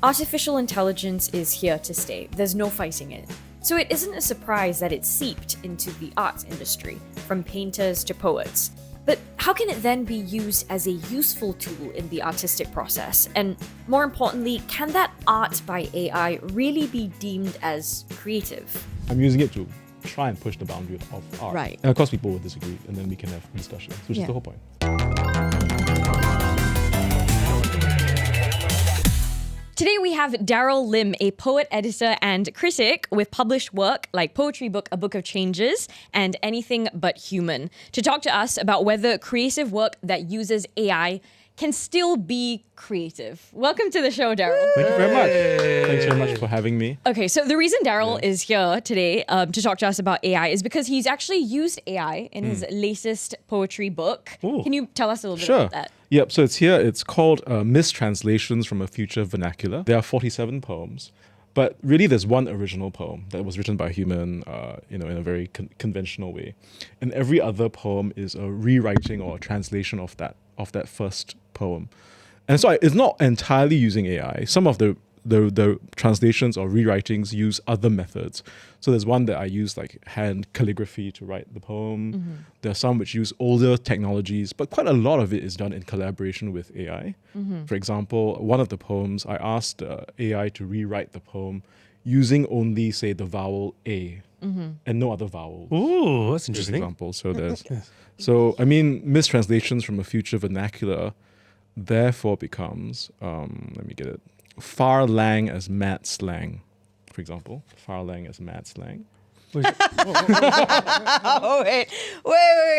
Artificial intelligence is here to stay. There's no fighting it. So it isn't a surprise that it's seeped into the arts industry, from painters to poets. But how can it then be used as a useful tool in the artistic process? And more importantly, can that art by AI really be deemed as creative? I'm using it to try and push the boundary of art. Right. And of course people will disagree and then we can have discussions, which is the whole point. Today we have Daryl Lim, a poet, editor, and critic with published work like Poetry Book, A Book of Changes, and Anything But Human, to talk to us about whether creative work that uses AI can still be creative. Welcome to the show, Daryl. Thank you very much. Thanks very much for having me. Okay, so the reason Daryl is here today to talk to us about AI is because he's actually used AI in his latest poetry book. Ooh. Can you tell us a little bit Sure. about that? Yep, so it's here. It's called Mistranslations from a Future Vernacular. There are 47 poems, but really there's one original poem that was written by a human, in a very conventional way. And every other poem is a rewriting or a translation of that first poem. And so it's not entirely using AI. Some of the translations or rewritings use other methods. So there's one that I use like hand calligraphy to write the poem. Mm-hmm. There are some which use older technologies, but quite a lot of it is done in collaboration with AI. Mm-hmm. For example, one of the poems, I asked AI to rewrite the poem using only, say, the vowel A and no other vowels. Ooh, that's interesting. For example, so there's... So, I mean, mistranslations from a future vernacular therefore becomes, let me get it, far lang as mad slang, for example. Far lang as mad slang. Oh, wait.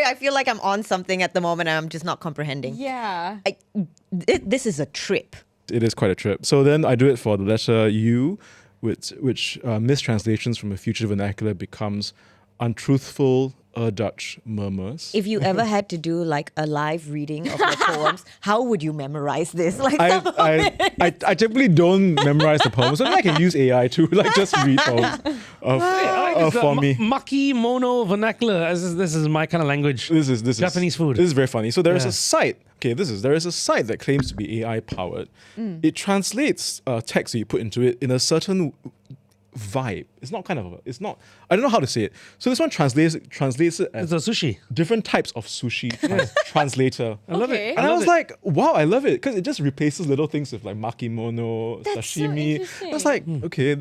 I feel like I'm on something at the moment and I'm just not comprehending. Yeah. This is a trip. It is quite a trip. So then I do it for the letter U, which mistranslations from a future vernacular becomes untruthful Dutch murmurs. If you ever had to do like a live reading of your poems, how would you memorize this? Like I typically don't memorize the poems. So I can use AI to like just read poems for me. Maki mono vernacular. This is my kind of language. This is Japanese food. This is very funny. So there is a site. There is a site that claims to be AI powered. It translates text that you put into it in a certain vibe. It's not. I don't know how to say it. So this one translates it as It's a sushi. different types of sushi translator. I love Okay. it. And I was it. like, wow, I love it because it just replaces little things with like makimono, That's so sashimi. interesting. I was like, okay,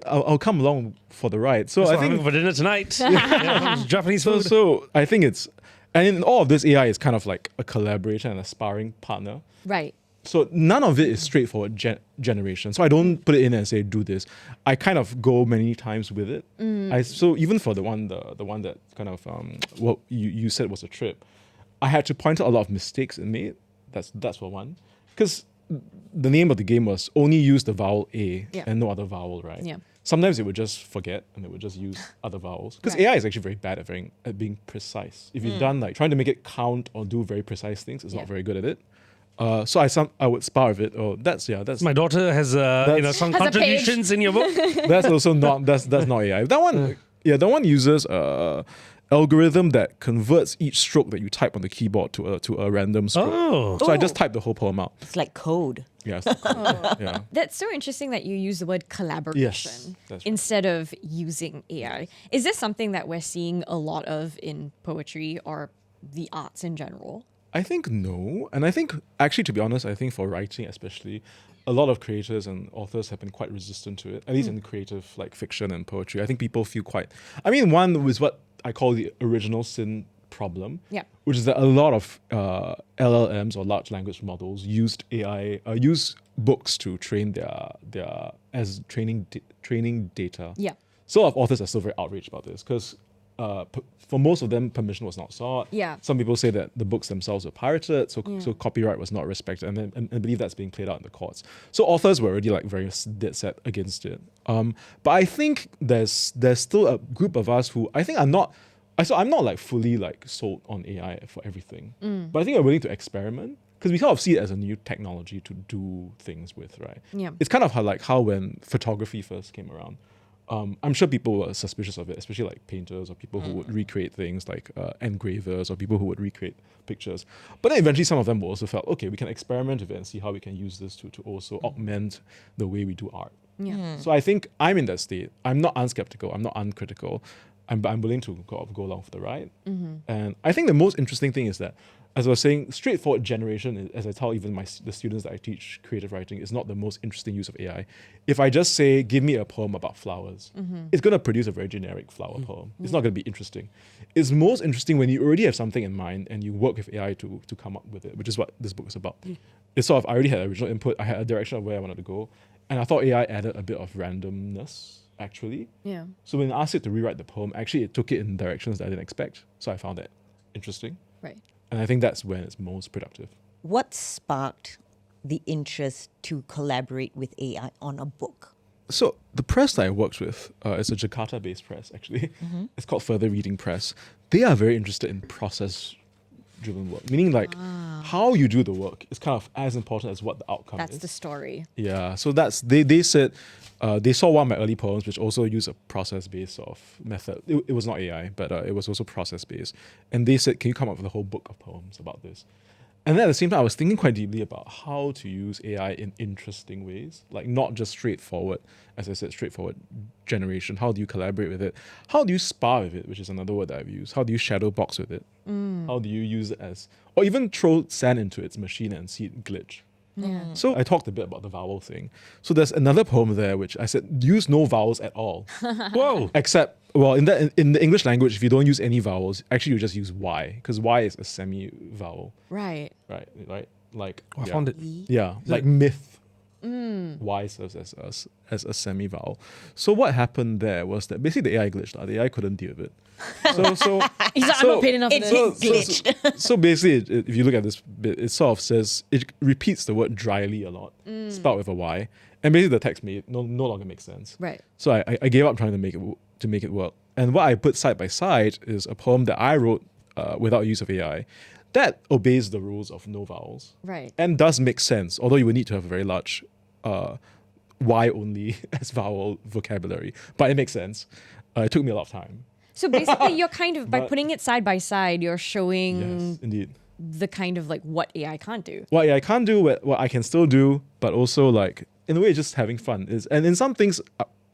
I'll come along for the ride. So That's I what I'm think having for dinner tonight. Yeah, Japanese food. so I think it's, and in all of this, AI is kind of like a collaborator and a sparring partner. Right. So none of it is straightforward generation. So I don't put it in and say do this. I kind of go many times with it. So even for the one that kind of what you said was a trip, I had to point out a lot of mistakes it made. That's for one, because the name of the game was only use the vowel A and no other vowel, right? Yeah. Sometimes it would just forget and it would just use other vowels. Because Right. AI is actually very bad at being precise. If you've done like trying to make it count or do very precise things, it's not very good at it. So I would spar with it. Oh, that's My daughter has some Has a contributions in your book. that's also not that's not AI. That one uses algorithm that converts each stroke that you type on the keyboard to a random stroke. Oh. So I just type the whole poem out. it's like code. Yeah, it's not cool. Yeah. That's so interesting that you use the word collaboration Yes, that's right. instead of using AI. Is this something that we're seeing a lot of in poetry or the arts in general? I think no. And I think, actually, to be honest, I think for writing especially, a lot of creators and authors have been quite resistant to it, at least in creative like fiction and poetry. I think people feel quite... I mean, one was what I call the original sin problem, which is that a lot of LLMs or large language models used AI, use books to train their as training data. Yeah. So a lot of authors are still very outraged about this because for most of them, permission was not sought. Yeah. Some people say that the books themselves were pirated, so copyright was not respected, and believe that's being played out in the courts. So authors were already like very dead set against it. But I think there's still a group of us who I think are not. So I'm not like fully like sold on AI for everything, but I think we're willing to experiment because we kind of see it as a new technology to do things with, right? Yeah. It's kind of how when photography first came around. I'm sure people were suspicious of it, especially like painters or people who would recreate things like engravers or people who would recreate pictures. But then eventually some of them also felt, okay, we can experiment with it and see how we can use this to also augment the way we do art. Yeah. So I think I'm in that state. I'm not unskeptical. I'm not uncritical. I'm willing to go along for the ride. And I think the most interesting thing is that, as I was saying, straightforward generation, as I tell even the students that I teach creative writing, is not the most interesting use of AI. If I just say, give me a poem about flowers, it's going to produce a very generic flower poem. It's not going to be interesting. It's most interesting when you already have something in mind and you work with AI to come up with it, which is what this book is about. It's sort of, I already had original input, I had a direction of where I wanted to go, and I thought AI added a bit of randomness, actually. Yeah. So when I asked it to rewrite the poem, actually it took it in directions that I didn't expect. So I found that interesting. Right. And I think that's when it's most productive. What sparked the interest to collaborate with AI on a book? So the press that I worked with is a Jakarta-based press, actually. It's called Further Reading Press. They are very interested in process-driven work, meaning like how you do the work is kind of as important as what the outcome That's is. the story. Yeah, so that's they said they saw one of my early poems, which also used a process-based sort of method. It was not AI, but it was also process-based. And they said, can you come up with a whole book of poems about this? And then at the same time, I was thinking quite deeply about how to use AI in interesting ways, like not just straightforward, as I said, straightforward generation. How do you collaborate with it? How do you spar with it, which is another word that I've used? How do you shadow box with it? How do you use it as, or even throw sand into its machine and see it glitch? Yeah. So I talked a bit about the vowel thing. So there's another poem there which I said use no vowels at all, Whoa. except in the English language, if you don't use any vowels, actually you just use Y, because Y is a semi-vowel, Right. right? Like I found it. yeah, like myth. Y serves as a semi-vowel. So what happened there was that basically the AI glitched. The AI couldn't deal with it. So He's like, I'm not paid enough for It this. glitched. so basically, if you look at this bit, it sort of says, it repeats the word dryly a lot, spelled with a Y, and basically the text no longer makes sense. Right. So I gave up trying to make it work. And what I put side by side is a poem that I wrote without use of AI that obeys the rules of no vowels. Right. And does make sense, although you would need to have a very large Y only as vowel vocabulary. But it makes sense. It took me a lot of time. So basically, you're kind of, by But- putting it side by side, you're showing Yes, indeed. the kind of like what AI can't do. What AI can't do, what I can still do, but also like in a way just having fun is, and in some things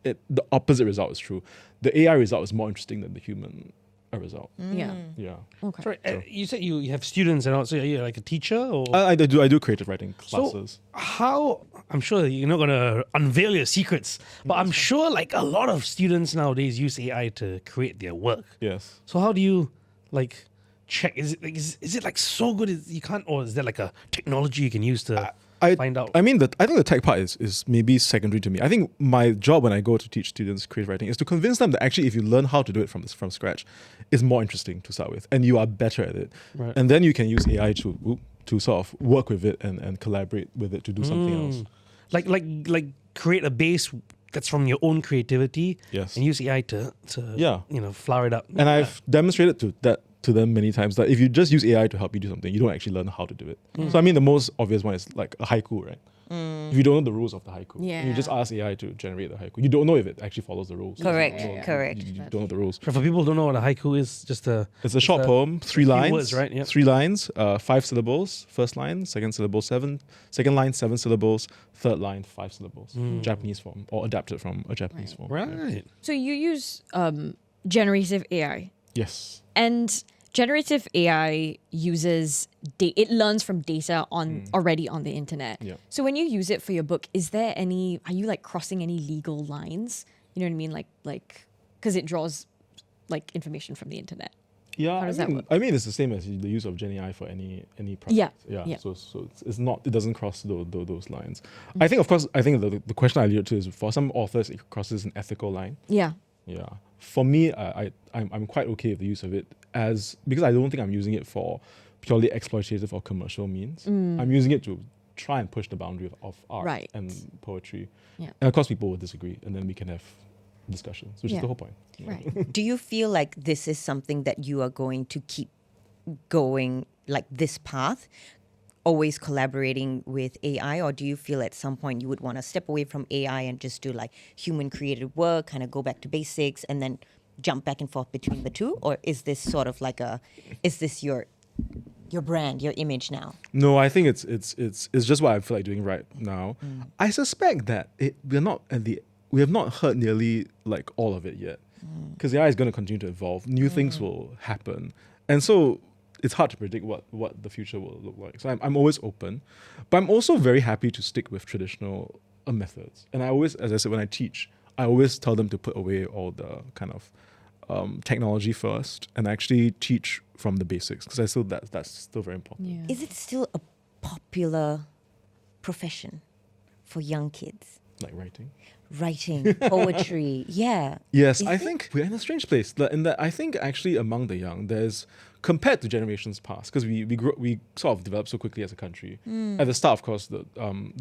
the opposite result is true. The AI result is more interesting than the human result. Yeah. Yeah. Okay. Sorry, you said you have students and also you're like a teacher or I do creative writing classes. So how, I'm sure you're not going to unveil your secrets, but I'm sure like a lot of students nowadays use AI to create their work. Yes. So how do you like check? Is it like so good you can't, or is there like a technology you can use to find out? I mean, I think the tech part is maybe secondary to me. I think my job when I go to teach students creative writing is to convince them that actually if you learn how to do it from scratch, it's more interesting to start with, and you are better at it. Right. And then you can use AI to sort of work with it and collaborate with it to do something else. Like create a base that's from your own creativity. Yes. And use AI to Yeah. flower it up. And I've demonstrated to them many times that if you just use AI to help you do something, you don't actually learn how to do it. So I mean, the most obvious one is like a haiku, right? If you don't know the rules of the haiku, Yeah. you just ask AI to generate the haiku. You don't know if it actually follows the rules. Correct, You don't know- correct. You don't know the rules. For people who don't know what a haiku is, just It's a short poem, 3 few lines, words, right? Yep. 3 lines, 5 syllables. First line, second syllable 7. Second line 7 syllables. Third line 5 syllables. Japanese form or adapted from a Japanese form. Right. So you use generative AI, Yes. and generative AI uses it learns from data already on the internet. Yeah. So when you use it for your book, are you like crossing any legal lines? You know what I mean? Like because it draws like information from the internet. Yeah, How does that work? I mean, it's the same as the use of GenAI for any project. Yeah, yeah. yeah. So it's not. It doesn't cross those lines. I think, of course, the question I alluded to is for some authors it crosses an ethical line. Yeah. Yeah. For me, I'm quite okay with the use of it because I don't think I'm using it for purely exploitative or commercial means. I'm using it to try and push the boundary of art Right. and poetry. Yeah. And of course, people will disagree, and then we can have discussions, which Yeah. is the whole point. Right. Do you feel like this is something that you are going to keep going like this path? always collaborating with AI, or do you feel at some point you would want to step away from AI and just do like human created work, kind of go back to basics and then jump back and forth between the two? Or is this sort of like is this your brand, your image now? No, I think it's just what I feel like doing right now. I suspect that we have not heard nearly like all of it yet, because AI is going to continue to evolve. New things will happen, and so it's hard to predict what the future will look like. So I'm always open, but I'm also very happy to stick with traditional methods. And I always, as I said, when I teach, I always tell them to put away all the kind of technology first and actually teach from the basics, because I feel that's still very important. Yeah. Is it still a popular profession for young kids? Like writing. Writing, poetry, yeah. Yes, Is I it? think we're in a strange place. In that I think actually among the young, there's, compared to generations past, because we sort of developed so quickly as a country. At the start, of course, the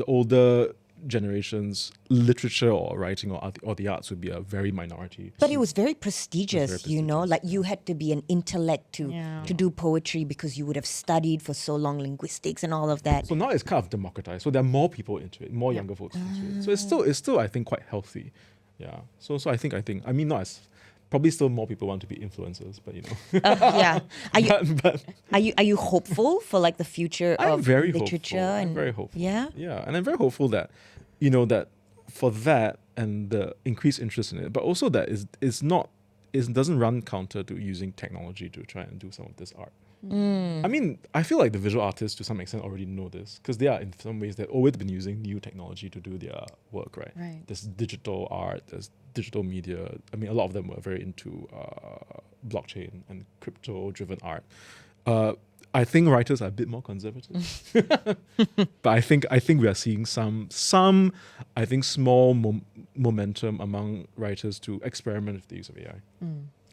older generations, literature or writing or the arts would be a very minority. But it was very prestigious, prestigious, you know, like you had to be an intellect to do poetry because you would have studied for so long linguistics and all of that. So now it's kind of democratized. So there are more people into it, more younger folks into it. So it's still I think quite healthy. Yeah. So I think I mean, not as probably still more people want to be influencers, but you know. Yeah. but Are you hopeful for like the future I'm of very literature? hopeful. I'm And very hopeful. Yeah. Yeah, and I'm very hopeful that, you know, that for that and the increased interest in it, but also that it doesn't run counter to using technology to try and do some of this art. I mean, I feel like the visual artists to some extent already know this, because they are in some ways they've always been using new technology to do their work, right? Right. There's digital art, there's digital media. I mean, a lot of them were very into blockchain and crypto-driven art. I think writers are a bit more conservative, but I think we are seeing some I think small momentum among writers to experiment with the use of AI.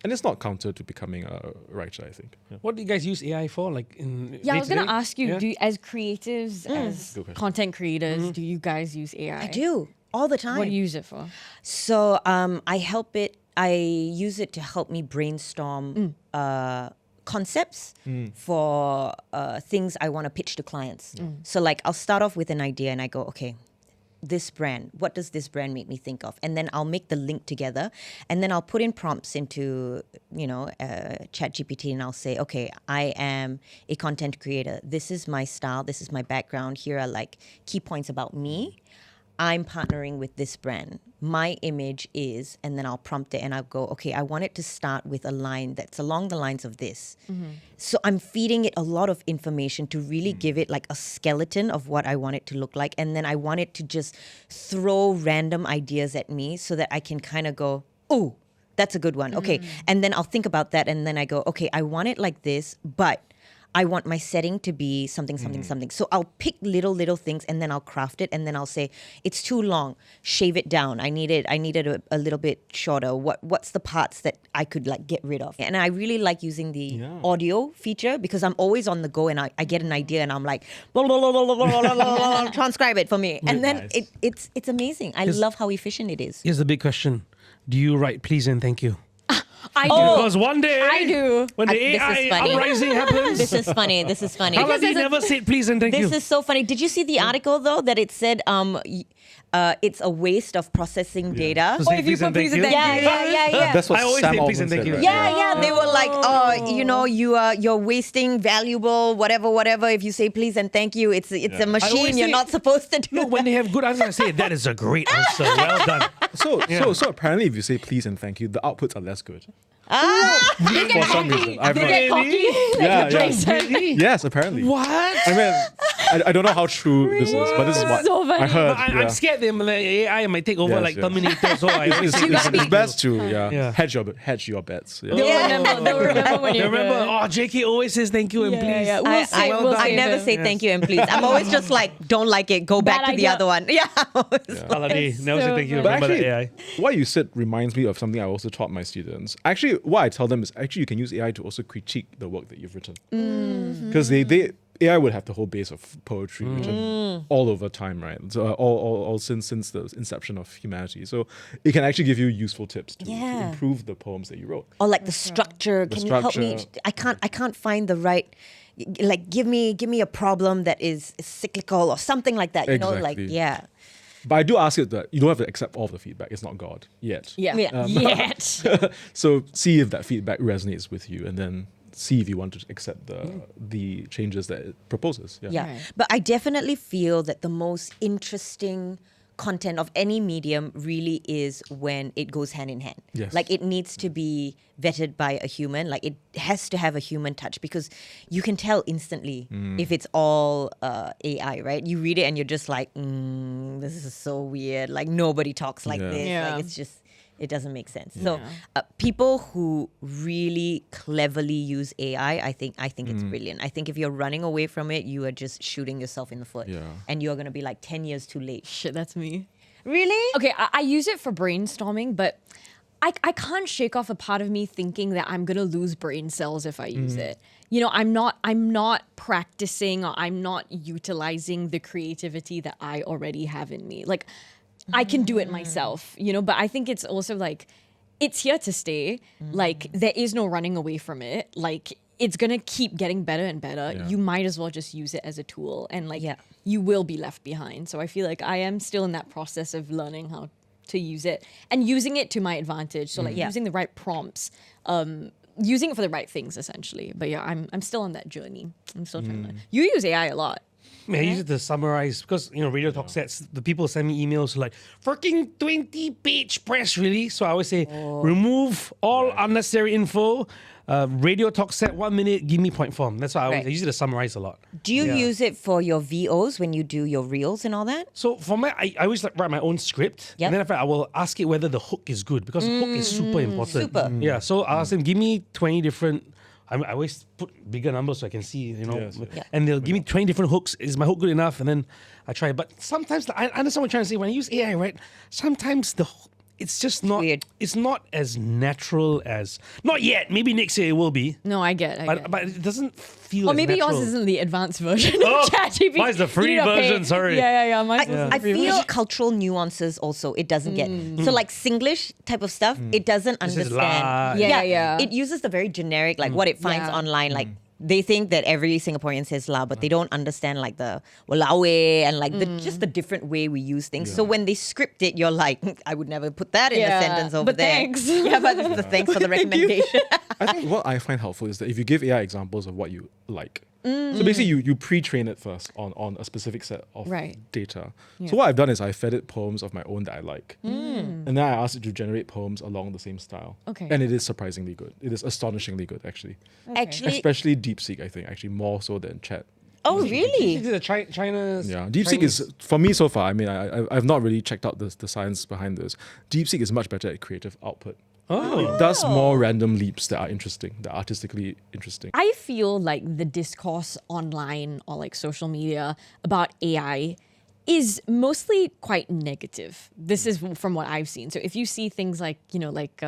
And it's not counter to becoming a writer, I think. Yeah. What do you guys use AI for? Like in Yeah, I was going to day-to-day? ask you, Yeah? do you, as creatives, as Good question. content creators, do you guys use AI? I do all the time. What do you use it for? So I use it to help me brainstorm concepts for things I want to pitch to clients. So like I'll start off with an idea and I go, okay, this brand, what does this brand make me think of? And then I'll make the link together, and then I'll put in prompts into, ChatGPT, and I'll say, okay, I am a content creator. This is my style. This is my background. Here are like key points about me. I'm partnering with this brand. My image is, and then I'll prompt it and I'll go, okay, I want it to start with a line that's along the lines of this. So I'm feeding it a lot of information to really give it like a skeleton of what I want it to look like. And then I want it to just throw random ideas at me so that I can kind of go, oh, that's a good one. Okay. And then I'll think about that. And then I go, okay, I want it like this, but I want my setting to be something. So I'll pick little things and then I'll craft it, and then I'll say, it's too long, shave it down. I need it a little bit shorter. What's the parts that I could like get rid of? And I really like using the audio feature because I'm always on the go and I get an idea and I'm like, blah, blah, blah, blah, blah, blah, blah, blah, transcribe it for me. And then Nice. it's amazing. I love how efficient it is. Here's the big question: do you write please and thank you? I do. Because one day, I do. when the This is AI funny. uprising happens, This is funny. how have you never said please and thank you? This is so funny. Did you see the article though that it said it's a waste of processing data? So say please and thank you. Yeah. That's what I always Sam say please Altman and thank said, you. right? Yeah. They were like, you're wasting valuable whatever. If you say please and thank you, it's a machine. You're say- not supposed to do. Look, when they have good answers, I say that is a great answer. Well done. So apparently, if you say please and thank you, the outputs are less good. For some reason, I've They heard. get cocky. Yeah, yeah. Really? Yes, apparently. What? I mean, I don't know how true this is, but this is what So funny. I heard. But yeah. I'm scared that like, AI might take over Yes, like yes. Terminator. So I always say It's please and best thank to Yeah. hedge your bets. Yeah. They'll remember when you. you're Remember, good. JK always says thank you and Yeah, please. yeah. We'll say- well we'll done. I say never them. say thank you and please. I'm always just like, don't like it, go back Bad to the idea. other one. Yeah. Aladi, never say so thank you. good. But Remember actually, that AI. what you said reminds me of something I also taught my students. Actually, what I tell them is actually you can use AI to also critique the work that you've written. Because AI would have the whole base of poetry written all over time, right? So all since the inception of humanity. So it can actually give you useful tips to Yeah. improve the poems that you wrote. Or like the structure. Can you help me? structure. I can't find the right, like give me a problem that is cyclical or something like that. You know, like Exactly. yeah. But I do ask it that you don't have to accept all of the feedback. It's not God yet. Yeah. Yeah. Yet. So see if that feedback resonates with you, and then see if you want to accept the changes that it proposes. Yeah. Right. But I definitely feel that the most interesting content of any medium really is when it goes hand in hand. Yes. Like it needs to be vetted by a human. Like it has to have a human touch because you can tell instantly if it's all AI, right? You read it and you're just like, this is so weird. Like nobody talks like Yeah. this. Yeah. Like it's just, it doesn't make sense. So people who really cleverly use AI, I think it's brilliant. I think if you're running away from it, you are just shooting yourself in the foot. Yeah. And you're going to be like 10 years too late. Shit, that's me. Really? Okay, I use it for brainstorming, but I can't shake off a part of me thinking that I'm gonna lose brain cells if I use it. You know, I'm not practicing or I'm not utilizing the creativity that I already have in me. Like I can do it myself, you know, but I think it's also like it's here to stay. Like there is no running away from it. Like it's gonna keep getting better and better. Yeah. You might as well just use it as a tool, and like Yeah. you will be left behind. So I feel like I am still in that process of learning how to use it and using it to my advantage. So like Yeah. using the right prompts, using it for the right things essentially. But yeah, I'm still on that journey. I'm still trying to learn. You use AI a lot. I mean, I use it to summarize because radio talk sets. The people send me emails like freaking 20-page press release. So I always say remove all unnecessary info. Radio talk set 1 minute. Give me point form. That's why I Right. use it to summarize a lot. Do you Yeah. use it for your VOs when you do your reels and all that? So for my, I always like write my own script, Yep. and then after I will ask it whether the hook is good because the hook is super important. Super. Yeah. So I ask them, give me 20 different. I always put bigger numbers so I can see, you know, Yes, yes. Yeah. and they'll give me 20 different hooks. Is my hook good enough? And then I try. But sometimes I understand what you're trying to say. When I use AI, right? Sometimes it's just not. weird. It's not as natural as not yet. Maybe next year it will be. No, I get. But it doesn't feel. Or as maybe natural. yours isn't the advanced version Oh, of ChatGPT. mine's the free You need to pay. version, sorry. Yeah. Mine's I the free feel version. cultural nuances also it doesn't get. So like Singlish type of stuff, it doesn't This is understand. la. Yeah. It uses the very generic, like what it finds Yeah. online, like they think that every Singaporean says la, but they don't understand like the walawe and like the just the different way we use things. So when they script it, you're like, I would never put that in a Yeah, sentence over but there. thanks. Yeah, but this is the thanks for the recommendation. I think what I find helpful is that if you give AI examples of what you like, so basically you pre-train it first on a specific set of Right. data. Yeah. So what I've done is I fed it poems of my own that I like, and then I asked it to generate poems along the same style. Okay. And it is surprisingly good. It is astonishingly good, actually. Actually, Especially DeepSeek, I think, actually more so than Chat. oh This really? is the China's. Yeah, DeepSeek is for me so far. I mean, I've not really checked out the science behind this. DeepSeek is much better at creative output. Oh. It does more random leaps that are interesting, that are artistically interesting. I feel like the discourse online or like social media about AI is mostly quite negative. This is from what I've seen. So if you see things like, you know, like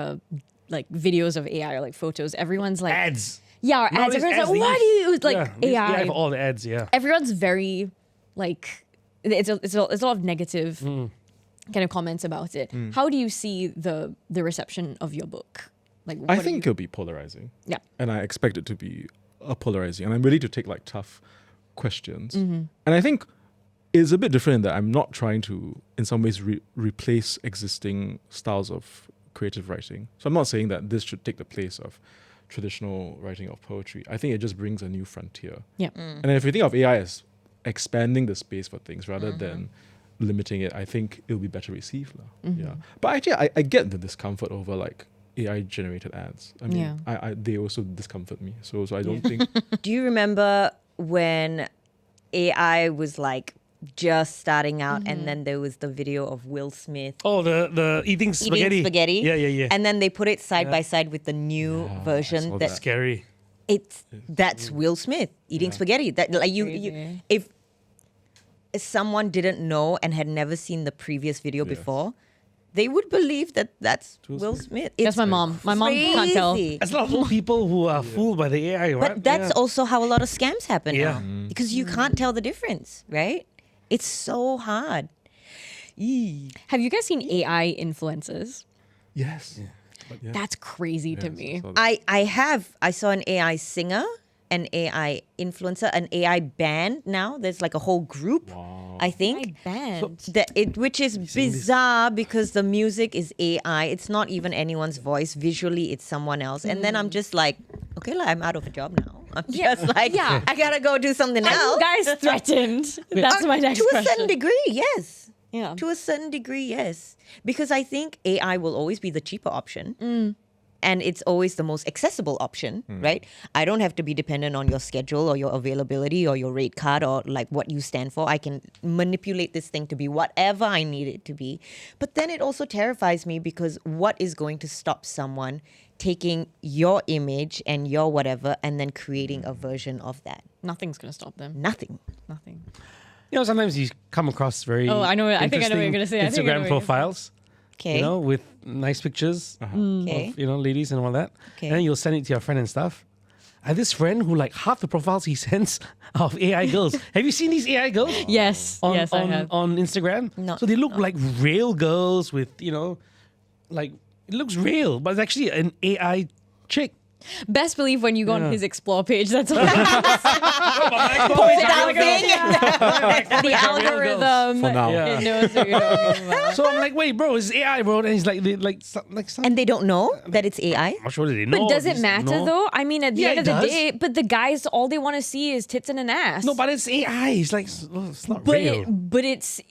videos of AI or like photos, everyone's like, Ads. yeah, or ads. Nowadays, Everyone's like, they why do use- you use like yeah, they use AI? for all the ads, yeah. Everyone's very like, it's a lot of negative kind of comments about it. How do you see the reception of your book? Like, I what do think you- it'll be polarizing. Yeah. And I expect it to be polarizing. And I'm ready to take like tough questions. And I think it's a bit different in that I'm not trying to, in some ways, replace existing styles of creative writing. So I'm not saying that this should take the place of traditional writing of poetry. I think it just brings a new frontier. Yeah. And if you think of AI as expanding the space for things rather than limiting it, I think it'll be better received. Yeah. But actually, I get the discomfort over like AI generated ads. I mean, Yeah. I they also discomfort me. So I don't think. Do you remember when AI was like just starting out and then there was the video of Will Smith Oh, the eating spaghetti. eating spaghetti? Yeah. And then they put it side by side with the new Yeah, I version saw that that. Scary. that's Will Smith eating spaghetti. That like you Crazy. if someone didn't know and had never seen the previous video Yes. before, they would believe that that's Will Will Smith. Smith. That's It's my mom. My mom can't tell. crazy. There's a lot of old people who are fooled by the AI, right? But that's also how a lot of scams happen Yeah. now. Because you can't tell the difference, right? It's so hard. Eee. Have you guys seen AI influencers? Yes. But yeah. That's crazy to Yes, me. I saw that. I saw an AI singer an AI influencer, an AI band now. There's like a whole group, I think. band. Which is bizarre because the music is AI. It's not even anyone's voice. Visually, it's someone else. And then I'm just like, okay, I'm out of a job now. I'm just like, I gotta go do something Are else. you guys threatened? That's my next To question. a certain degree, yes. Yeah. To a certain degree, yes. Because I think AI will always be the cheaper option. And it's always the most accessible option, right? I don't have to be dependent on your schedule or your availability or your rate card or like what you stand for. I can manipulate this thing to be whatever I need it to be. But then it also terrifies me because what is going to stop someone taking your image and your whatever and then creating a version of that? Nothing's gonna stop them. Nothing. Nothing. You know, sometimes you come across very I know. I think I know what you're gonna say. I think I know Instagram what you're gonna profiles, Okay. you know, with nice pictures Okay. of, you know, ladies and all that. Okay. And then you'll send it to your friend and stuff. I have this friend who like half the profiles he sends are of AI girls. Have you seen these AI girls? Yes. On, yes, I have. on Instagram? No, So they look like real girls with, you know, like it looks real, but it's actually an AI chick. Best believe when you go on his explore page, that's all. The algorithm. For now. Yeah. It knows what you're talking about. So I'm like, wait, bro, it's AI, bro. And he's like some, And they don't know that it's AI? I'm not sure that they know. But does it They matter know. though? I mean, at the Yeah, end of it the does. day, but the guys, all they want to see is tits and an ass. No, but it's AI. It's like, it's not but real. it's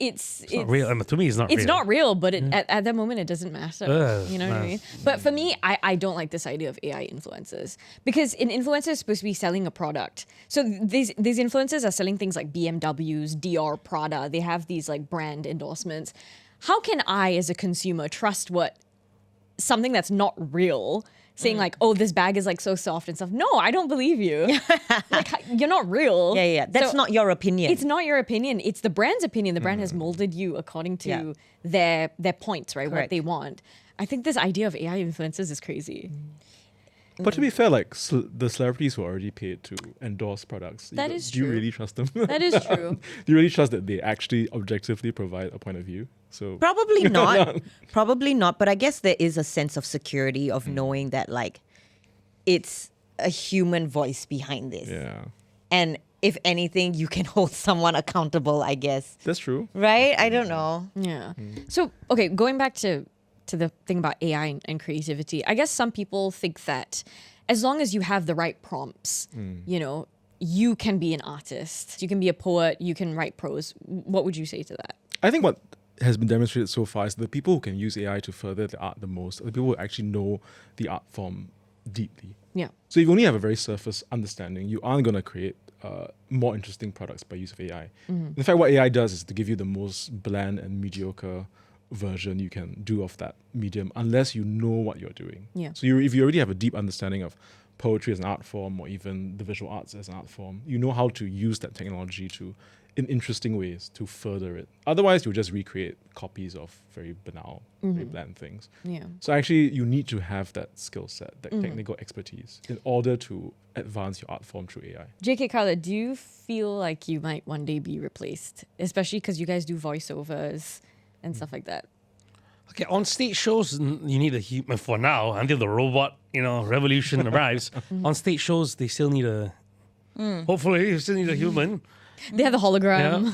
Not real. I mean, to me, it's not real. It's not real, but at that moment, it doesn't matter. Ugh, You know what I nah. mean? But for me, I don't like this idea of AI influencers because an influencer is supposed to be selling a product. So these influencers are selling things like BMWs, Dior, Prada. They have these like brand endorsements. How can I, as a consumer, trust what something that's not real? Saying like, oh, this bag is like so soft and stuff. No, I don't believe you. Like, you're not real. Yeah. That's So- not your opinion. It's not your opinion. It's the brand's opinion. The brand has molded you according to their points, right? What Correct. they want. I think this idea of AI influencers is crazy. But to be fair, like the celebrities who are already paid to endorse products, That is do you true. really trust them? That is true. Do you really trust that they actually objectively provide a point of view? So Probably not. Probably not. But I guess there is a sense of security of knowing that like it's a human voice behind this. yeah, And if anything, you can hold someone accountable, I guess. that's true. Right? I don't know. Yeah. So, okay, going back to the thing about AI and creativity, I guess some people think that as long as you have the right prompts, you know, you can be an artist. You can be a poet. You can write prose. What would you say to that? I think what has been demonstrated so far is the people who can use AI to further the art the most are the people who actually know the art form deeply. Yeah. So if you only have a very surface understanding, you aren't going to create more interesting products by use of AI. In fact, what AI does is to give you the most bland and mediocre version you can do of that medium unless you know what you're doing. Yeah. So if you already have a deep understanding of poetry as an art form or even the visual arts as an art form, you know how to use that technology in interesting ways to further it. Otherwise, you'll just recreate copies of very banal, very bland things. Yeah. So actually, you need to have that skill set, that technical expertise in order to advance your art form through AI. JK Carla, do you feel like you might one day be replaced? Especially because you guys do voiceovers and stuff like that. Okay, on stage shows, you need a human for now until the robot, revolution arrives. On stage shows, they still need hopefully, you still need a human. They have the hologram.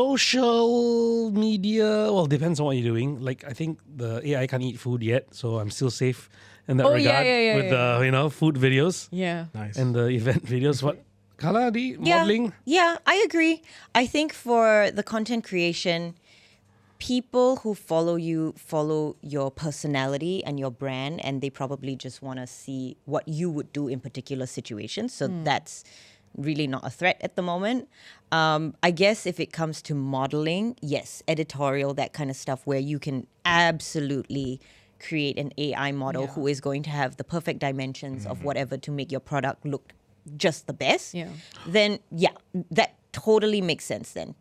Social media, well, depends on what you're doing. Like, I think the AI can't eat food yet, so I'm still safe in that Oh, regard yeah, with the, food videos Yeah. Nice. and the event videos. What? Carla, modeling? Yeah, I agree. I think for the content creation, people who follow you follow your personality and your brand, and they probably just want to see what you would do in particular situations. So that's really not a threat at the moment. I guess if it comes to modeling, yes, editorial, that kind of stuff where you can absolutely create an AI model who is going to have the perfect dimensions of whatever to make your product look just the best. Yeah. Then that totally makes sense then.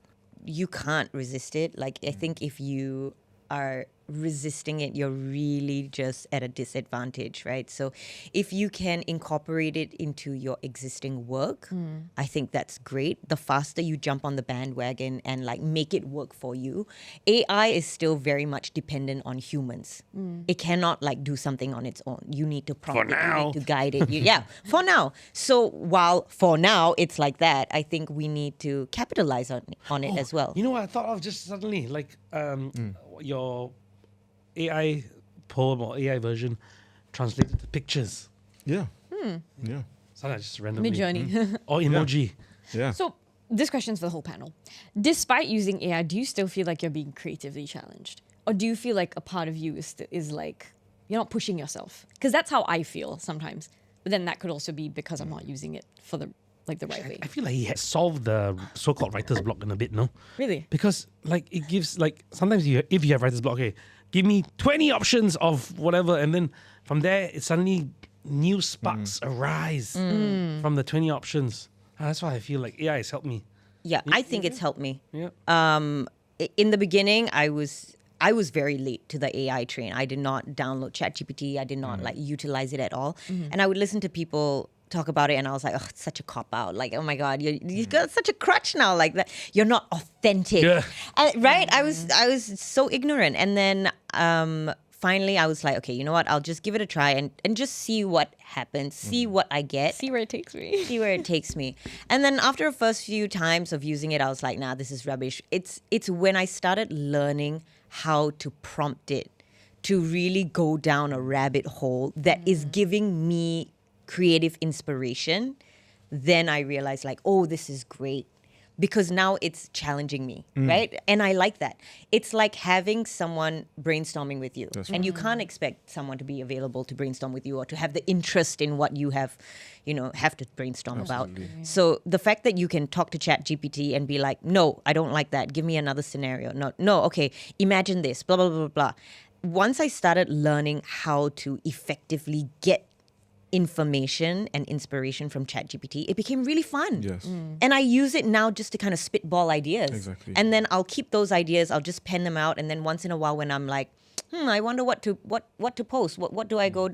You can't resist it. Like, I think if you are resisting it, you're really just at a disadvantage, right? So if you can incorporate it into your existing work, I think that's great. The faster you jump on the bandwagon and like make it work for you, AI is still very much dependent on humans. It cannot like do something on its own. You need to prompt it, you now. need to guide it. Yeah, for now. So while for now it's like that, I think we need to capitalize on it as well. You know what I thought of just suddenly? Like your AI poem or AI version translated to pictures. Yeah. Yeah. Sometimes just randomly. Mid-journey. Or emoji. Yeah. So this question's for the whole panel. Despite using AI, do you still feel like you're being creatively challenged? Or do you feel like a part of you is like, you're not pushing yourself? Because that's how I feel sometimes. But then that could also be because I'm not using it for the right way. I feel like he has solved the so-called writer's block in a bit, no? Really? Because like it gives like sometimes if you have writer's block, okay, give me 20 options of whatever, and then from there it suddenly new sparks arise from the 20 options. That's why I feel like AI has helped me. Yeah, I think it's helped me. Yeah. In the beginning, I was very late to the AI train. I did not download ChatGPT. I did not like utilize it at all. And I would listen to people talk about it, and I was like, oh, it's such a cop out. Like, oh my God, you got such a crutch now. Like that, you're not authentic, right? I was so ignorant, and then finally I was like, okay, you know what? I'll just give it a try and just see what happens, see what I get. See where it takes me. See where it takes me. And then after the first few times of using it, I was like, nah, this is rubbish. It's when I started learning how to prompt it to really go down a rabbit hole that is giving me creative inspiration, then I realized like, oh, this is great. Because now it's challenging me, right? And I like that. It's like having someone brainstorming with you. That's And you can't expect someone to be available to brainstorm with you or to have the interest in what you have to brainstorm about. So the fact that you can talk to ChatGPT and be like, no, I don't like that. Give me another scenario. No, okay, imagine this, blah, blah, blah, blah. Once I started learning how to effectively get information and inspiration from ChatGPT, it became really fun. Yes. And I use it now just to kind of spitball ideas. Exactly. And then I'll keep those ideas, I'll just pen them out, and then once in a while when I'm like, I wonder what to post. What do I go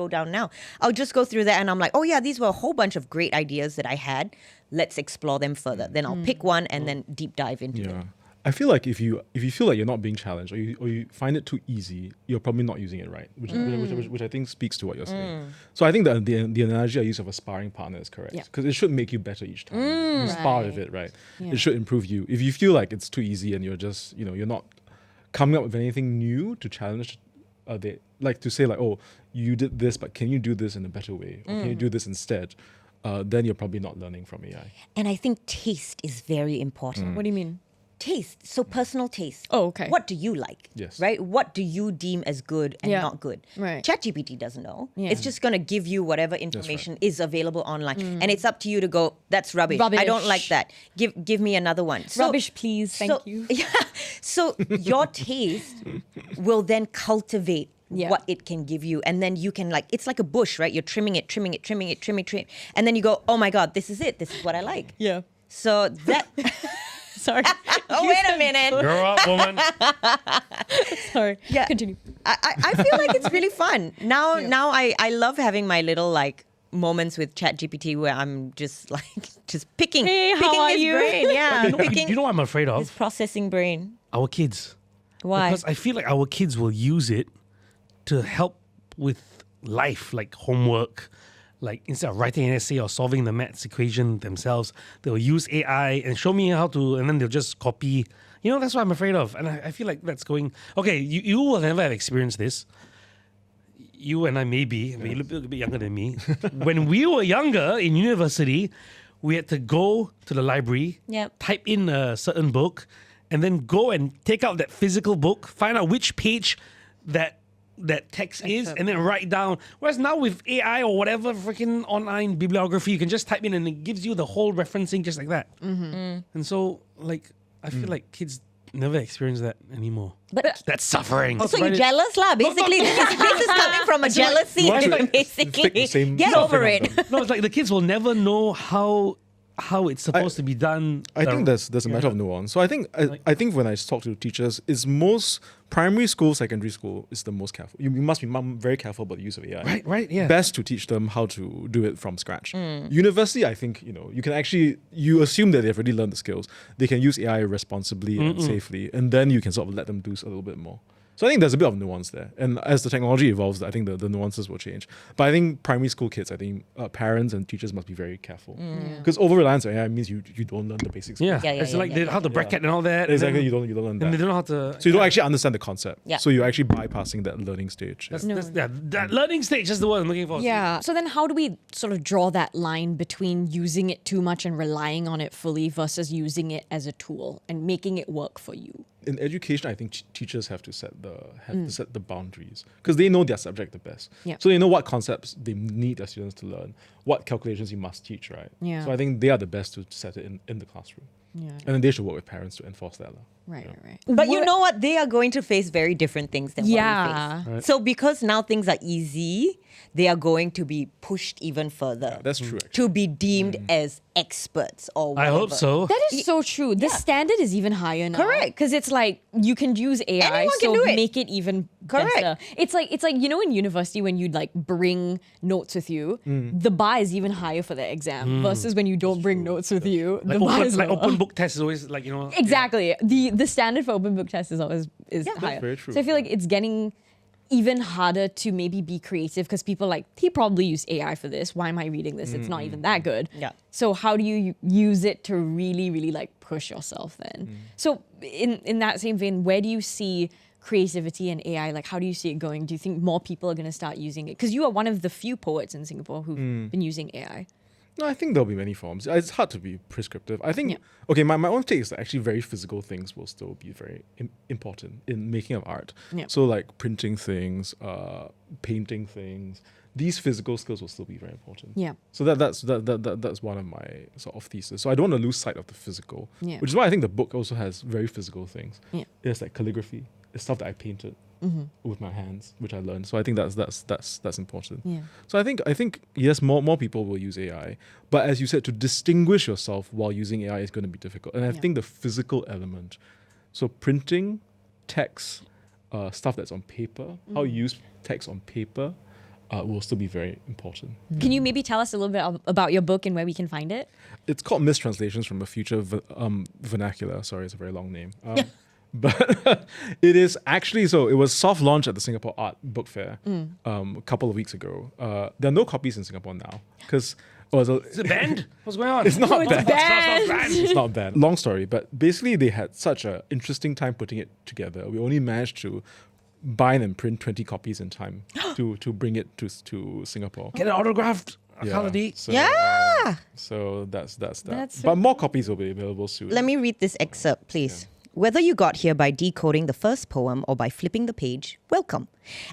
down now? I'll just go through that and I'm like, oh yeah, these were a whole bunch of great ideas that I had. Let's explore them further. Then I'll pick one and then deep dive into it. Yeah. I feel like if you feel like you're not being challenged or you find it too easy, you're probably not using it right, which I think speaks to what you're saying. So I think that the analogy I use of a sparring partner is correct, because it should make you better each time. It's part of it, right? Yeah. It should improve you. If you feel like it's too easy and you're just you're not coming up with anything new to challenge, like to say like, oh, you did this, but can you do this in a better way, or can you do this instead? Then you're probably not learning from AI. And I think taste is very important. What do you mean? Taste. So personal taste. Oh, okay. What do you like? Yes. Right? What do you deem as good and Yeah. not good? Right. ChatGPT doesn't know. Yeah. It's just going to give you whatever information is available online. And it's up to you to go, that's rubbish. I don't like Rubbish. that. Give me another one. So, Rubbish, please. Thank you. Yeah. So your taste will then cultivate Yeah. what it can give you. And then you can it's like a bush, right? You're trimming it. And then you go, oh my God, this is it. This is what I like. Yeah. So that... Sorry. Oh, wait a minute. Grow up, woman. Sorry. Yeah. Continue. I feel like it's really fun. Now I love having my little moments with ChatGPT where I'm just picking Hey, how are his you? brain. Yeah. You picking know what I'm afraid his of? processing brain. Our kids. Why? Because I feel like our kids will use it to help with life, like homework. Like instead of writing an essay or solving the maths equation themselves, they'll use AI and show me how to, and then they'll just copy. That's what I'm afraid of. And I feel like that's going, okay, you will never have experienced this. You and I maybe, but you look a bit younger than me. When we were younger in university, we had to go to the library, Yep. type in a certain book, and then go and take out that physical book, find out which page that text is, and then write down. Whereas now with AI or whatever freaking online bibliography, you can just type in and it gives you the whole referencing just like that. And so, I feel like kids never experience that anymore. But That's suffering. so you're jealous, lah. Basically, this is coming from a jealousy. you want to Basically, take the same get over suffering it. on them. No, it's like the kids will never know how how it's supposed to be done. I think there's a matter of nuance. So I think when I talk to teachers, it's most primary school, secondary school is the most careful. You must be very careful about the use of AI. Right, yeah. Best to teach them how to do it from scratch. University, I think, you can actually, you assume that they've already learned the skills. They can use AI responsibly and safely, and then you can sort of let them do a little bit more. So I think there's a bit of nuance there. And as the technology evolves, I think the nuances will change. But I think primary school kids, I think parents and teachers must be very careful. Because over-reliance on AI means you don't learn the basics. Yeah, it's like how to bracket and all that. Exactly, and then, you don't learn that. And they don't know how to... So you don't actually understand the concept. Yeah. So you're actually bypassing that learning stage. That learning stage is the word I'm looking for. Yeah. So then how do we sort of draw that line between using it too much and relying on it fully versus using it as a tool and making it work for you? In education, I think teachers have to set the boundaries because they know their subject the best. Yeah. So they know what concepts they need their students to learn, what calculations you must teach, right? Yeah. So I think they are the best to set it in the classroom. Yeah. And then they should work with parents to enforce that. Right. But you know what? They are going to face very different things than what we Yeah. face. Right. So because now things are easy, they are going to be pushed even further That's true, actually. to be deemed as experts or I whatever. hope so. That is so true. The standard is even higher now. Correct. Because it's like you can use AI, Anyone so can do it. make it even Correct. better. It's like in university when you'd like bring notes with you, the bar is even higher for the exam versus when you don't bring notes with you. Like the bar is open lower. book test is always like, Exactly. The standard for open book test is always higher. very true. So I feel like it's getting even harder to maybe be creative because people are like, he probably used AI for this. Why am I reading this? It's not even that good. Yeah. So how do you use it to really, really like push yourself then? So in that same vein, where do you see creativity and AI? Like, how do you see it going? Do you think more people are going to start using it? Because you are one of the few poets in Singapore who've been using AI. No, I think there'll be many forms. It's hard to be prescriptive. I think, Yeah. okay, my own take is that actually very physical things will still be very important in making of art. Yeah. So like printing things, painting things, these physical skills will still be very important. Yeah. So that's one of my sort of thesis. So I don't want to lose sight of the physical, Yeah. which is why I think the book also has very physical things. Yeah. It's like calligraphy. It's stuff that I painted with my hands, which I learned. So I think that's important. Yeah. So I think yes, more people will use AI, but as you said, to distinguish yourself while using AI is going to be difficult. And I think the physical element, so printing, text, stuff that's on paper, how you use text on paper, will still be very important. Can you maybe tell us a little bit about your book and where we can find it? It's called Mistranslations from a Future Vernacular. Sorry, it's a very long name. But it is actually, so it was soft launched at the Singapore Art Book Fair a couple of weeks ago. There are no copies in Singapore now because Is it banned? What's going on? It's not it's banned. banned. It's not bad. Long story, but basically they had such an interesting time putting it together. We only managed to bind and print 20 copies in time to bring it to Singapore. Get it autographed. Holiday. So, Yeah. so that's that. That's But more copies will be available soon. Let me read this excerpt, please. Whether you got here by decoding the first poem or by flipping the page, welcome.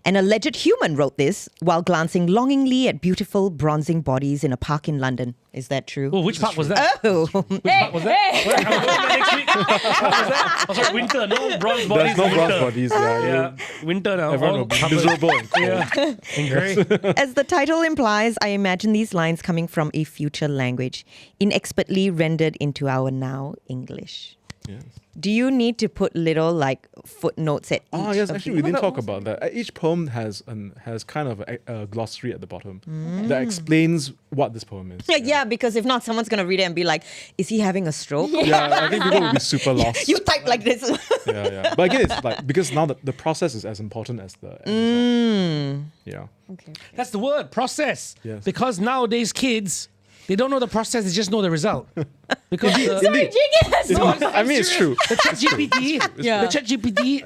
An alleged human wrote this while glancing longingly at beautiful bronzing bodies in a park in London. Is that true? Oh, which park was that? Oh, Park was that? I'm going there next week. What was that? Oh, sorry, winter. No bronze bodies. There's no winter. bronze bodies. Yeah, winter now. Everyone all will be covered. miserable and cold. Yeah, and grey. as the title implies, I imagine these lines coming from a future language, inexpertly rendered into our now English. Yes. Do you need to put little like footnotes at each? Oh yes, of actually we these? didn't talk about that. Each poem has kind of a glossary at the bottom that explains what this poem is. Yeah, because if not, someone's gonna read it and be like, "Is he having a stroke?" Yeah, I think people will be super lost. You type like this. Yeah. But again, it's like because now the process is as important as the end result. Yeah. Okay. That's the word, process. Yes. Because nowadays kids, they don't know the process, they just know the result. Because the, Indeed. I mean, it's true. the ChatGPT, Yeah. the ChatGPT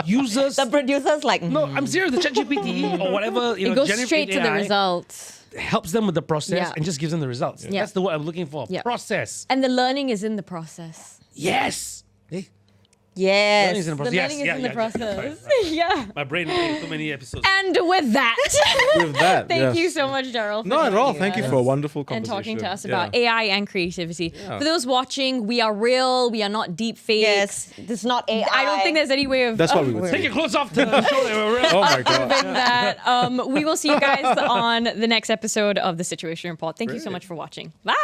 users. The producer's like, No, I'm serious. The ChatGPT or whatever, It goes generative straight to the AI results. helps them with the process Yeah. and just gives them the results. Yeah. That's the word I'm looking for. Yeah. Process. And the learning is in the process. Yes. Hey, yes. learning is in the The process. learning is in the process. Right. Yeah. My brain played too many episodes. And with that, With that, thank yes. you so much, Daryl. for Not at all. joining Thank you us for a wonderful and conversation. talking to us Yeah. about AI and creativity. Yeah. For those watching, we are real. We are not deep fakes. Yes. This is not AI. I don't think there's any way of That's what we would Take say. your clothes off to show that we're real. Oh my god. proving that. We will see you guys on the next episode of The Situation Report. Thank you so Great. much for watching. Bye.